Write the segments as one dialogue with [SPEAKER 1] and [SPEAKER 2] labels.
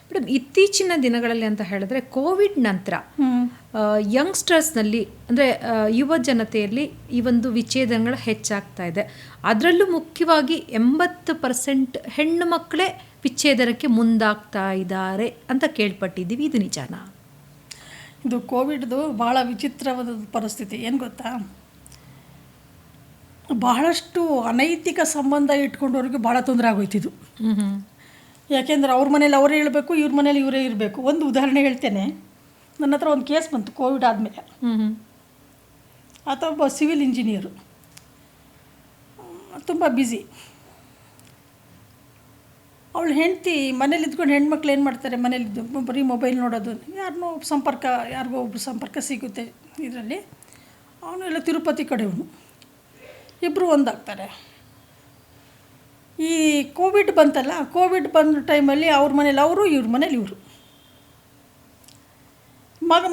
[SPEAKER 1] Madam, ಇತ್ತೀಚಿನ ದಿನಗಳಲ್ಲಿ ಅಂತ ಹೇಳಿದ್ರೆ ಕೋವಿಡ್ ನಂತರ ಯಂಗ್ಸ್ಟರ್ಸ್ನಲ್ಲಿ ಅಂದರೆ ಯುವ ಜನತೆಯಲ್ಲಿ ಈ ಒಂದು ವಿಚ್ಛೇದನಗಳು ಹೆಚ್ಚಾಗ್ತಾ ಇದೆ. ಅದರಲ್ಲೂ ಮುಖ್ಯವಾಗಿ 80% ಹೆಣ್ಣು ಮಕ್ಕಳೇ ವಿಚ್ಛೇದನಕ್ಕೆ ಮುಂದಾಗ್ತಾ ಇದ್ದಾರೆ ಅಂತ ಕೇಳ್ಪಟ್ಟಿದ್ದೀವಿ. ಇದು ನಿಜಾನಾ?
[SPEAKER 2] ಇದು ಕೋವಿಡ್ದು ಭಾಳ ವಿಚಿತ್ರವಾದ ಪರಿಸ್ಥಿತಿ. ಏನು ಗೊತ್ತಾ, ಬಹಳಷ್ಟು ಅನೈತಿಕ ಸಂಬಂಧ ಇಟ್ಕೊಂಡವ್ರಿಗೆ ಭಾಳ ತೊಂದರೆ ಆಗೋಯ್ತಿದ್ದು. ಯಾಕೆಂದ್ರೆ ಅವ್ರ ಮನೇಲಿ ಅವರೇ ಇರಬೇಕು, ಇವ್ರ ಮನೇಲಿ ಇವರೇ ಇರಬೇಕು. ಒಂದು ಉದಾಹರಣೆ ಹೇಳ್ತೇನೆ. ನನ್ನ ಹತ್ರ ಒಂದು ಕೇಸ್ ಬಂತು ಕೋವಿಡ್ ಆದಮೇಲೆ. ಆತ ಒಬ್ಬ ಸಿವಿಲ್ ಇಂಜಿನಿಯರು, ತುಂಬ ಬ್ಯುಸಿ. ಅವಳು ಹೆಂಡ್ತಿ ಮನೇಲಿ ಇದ್ಕೊಂಡು ಹೆಣ್ಮಕ್ಳು ಏನು ಮಾಡ್ತಾರೆ, ಮನೇಲಿದ್ದು ಬರೀ ಮೊಬೈಲ್ ನೋಡೋದು, ಯಾರನ್ನೋ ಯಾರಿಗೋ ಒಬ್ಬರು ಸಂಪರ್ಕ ಸಿಗುತ್ತೆ ಇದರಲ್ಲಿ. ಅವನು ಎಲ್ಲ ತಿರುಪತಿ ಕಡೆಯವನು, ಇಬ್ಬರು ಒಂದಾಗ್ತಾರೆ. ಈ ಕೋವಿಡ್ ಬಂತಲ್ಲ, ಕೋವಿಡ್ ಬಂದ ಟೈಮಲ್ಲಿ ಅವ್ರ ಮನೇಲಿ ಅವರು, ಇವ್ರ ಮನೇಲಿ ಇವರು.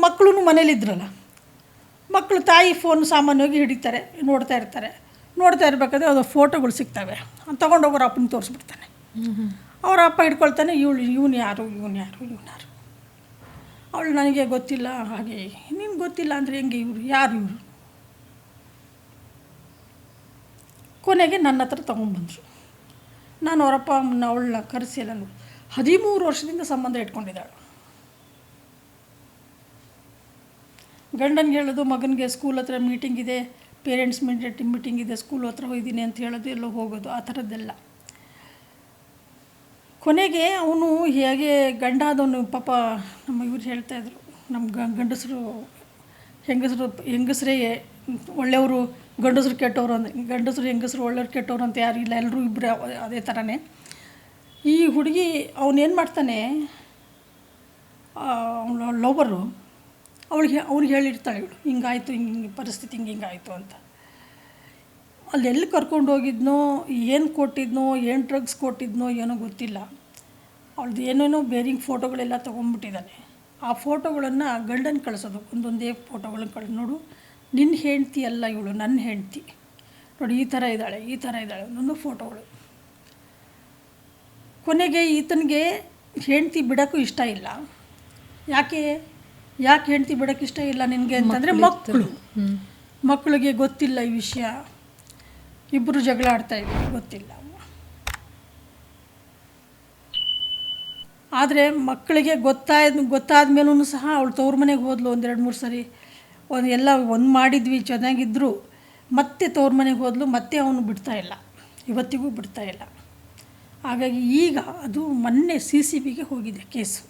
[SPEAKER 2] ಮಕ್ಕಳು ಮನೇಲಿದ್ರಲ್ಲ, ಮಕ್ಕಳು ತಾಯಿ ಫೋನ್ ಸಾಮಾನ್ಯವಾಗಿ ಹಿಡಿತಾರೆ, ನೋಡ್ತಾ ಇರಬೇಕಾದ್ರೆ ಅದು ಫೋಟೋಗಳು ಸಿಗ್ತವೆ. ತೊಗೊಂಡೋಗೋರು ಅಪ್ಪನ ತೋರಿಸ್ಬಿಡ್ತಾನೆ. ಅವ್ರ ಅಪ್ಪ ಹಿಡ್ಕೊಳ್ತಾನೆ, ಇವನು ಯಾರು. ಅವಳು ನನಗೆ ಗೊತ್ತಿಲ್ಲ, ಹಾಗೆ. ನಿಮ್ಗೆ ಗೊತ್ತಿಲ್ಲ ಅಂದರೆ ಹೆಂಗೆ, ಯಾರು ಇವರು? ಕೊನೆಗೆ ನನ್ನ ಹತ್ರ ತೊಗೊಂಡ್ಬಂದರು. ನಾನು ಅವರಪ್ಪ ಅವಳನ್ನ ಕರೆಸಿ ಎಲ್ಲ ನೋಡಿ, 13 ವರ್ಷದಿಂದ ಸಂಬಂಧ ಇಟ್ಕೊಂಡಿದ್ದಾಳು. ಗಂಡನಿಗೆ ಹೇಳೋದು, ಮಗನಿಗೆ ಸ್ಕೂಲ್ ಹತ್ರ ಮೀಟಿಂಗ್ ಇದೆ, ಪೇರೆಂಟ್ಸ್ ಮೀಟಿಂಗ್ ಇದೆ, ಸ್ಕೂಲ್ ಹತ್ರ ಹೋಗಿದ್ದೀನಿ ಅಂತ ಹೇಳೋದು, ಎಲ್ಲೋ ಹೋಗೋದು, ಆ ಥರದ್ದೆಲ್ಲ. ಕೊನೆಗೆ ಅವನು ಹೇಗೆ ಗಂಡ ಆದವನು ಪಾಪ, ನಮ್ಮ ಇವ್ರು ಹೇಳ್ತಾಯಿದ್ರು, ನಮ್ಮ ಗಂಡಸರು ಹೆಂಗಸರೇ ಒಳ್ಳೆಯವರು, ಗಂಡಸರು ಕೆಟ್ಟವರು ಹೆಂಗಸರು ಒಳ್ಳೆಯವ್ರು ಕೆಟ್ಟವರು ಅಂತ ಯಾರು ಇಲ್ಲ, ಎಲ್ಲರೂ ಇಬ್ಬರು ಅದೇ ಥರನೇ. ಈ ಹುಡುಗಿ ಅವನೇನು ಮಾಡ್ತಾನೆ, ಅವಳ ಲವರು ಅವ್ರಿಗೆ ಹೇಳಿರ್ತಾಳೆ, ಇವಳು ಹಿಂಗಾಯಿತು, ಹಿಂಗೆ ಪರಿಸ್ಥಿತಿ ಹಿಂಗಾಯಿತು ಅಂತ. ಅಲ್ಲಿ ಎಲ್ಲಿ ಕರ್ಕೊಂಡು ಹೋಗಿದ್ನೋ, ಏನು ಕೊಟ್ಟಿದ್ನೋ, ಏನು ಡ್ರಗ್ಸ್ ಕೊಟ್ಟಿದ್ನೋ ಏನೋ ಗೊತ್ತಿಲ್ಲ. ಅವಳದು ಏನೇನೋ ಬೇರಿಂಗ್ ಫೋಟೋಗಳೆಲ್ಲ ತೊಗೊಂಡ್ಬಿಟ್ಟಿದ್ದಾನೆ. ಆ ಫೋಟೋಗಳನ್ನು ಗಂಡನ ಕಳಿಸೋದು, ಒಂದೊಂದೇ ಫೋಟೋಗಳನ್ನ ನೋಡು, ನಿನ್ನ ಹೆಂಡ್ತಿ ಅಲ್ಲ ಇವಳು, ನನ್ನ ಹೆಂಡ್ತಿ ನೋಡಿ, ಈ ಥರ ಇದ್ದಾಳೆ ಒಂದೊಂದು ಫೋಟೋಗಳು. ಕೊನೆಗೆ ಈತನಿಗೆ ಹೆಂಡ್ತಿ ಬಿಡೋಕ್ಕೂ ಇಷ್ಟ ಇಲ್ಲ. ಯಾಕೆ ಹೆಂಡ್ತಿ ಬಿಡೋಕ್ಕೆ ಇಷ್ಟ ಇಲ್ಲ ನಿನಗೆ ಅಂತಂದರೆ, ಮಕ್ಕಳಿಗೆ ಗೊತ್ತಿಲ್ಲ ಈ ವಿಷಯ, ಇಬ್ಬರು ಜಗಳ ಆಡ್ತಾಯಿದ್ದೀವಿ, ಗೊತ್ತಿಲ್ಲ. ಆದರೆ ಮಕ್ಕಳಿಗೆ ಗೊತ್ತಾದ ಮೇಲೂ ಸಹ ಅವಳು ತವ್ರ ಮನೆಗೆ ಹೋದ್ಲು 1-2-3 ಸರಿ. ಒಂದು ಮಾಡಿದ್ವಿ, ಚೆನ್ನಾಗಿದ್ದರು. ಮತ್ತೆ ತವ್ರ ಮನೆಗೆ ಹೋದ್ಲು, ಮತ್ತೆ ಅವನು ಬಿಡ್ತಾಯಿಲ್ಲ, ಇವತ್ತಿಗೂ ಬಿಡ್ತಾಯಿಲ್ಲ. ಹಾಗಾಗಿ ಈಗ ಅದು ಮೊನ್ನೆ CCBಗೆ ಹೋಗಿದೆ ಕೇಸು.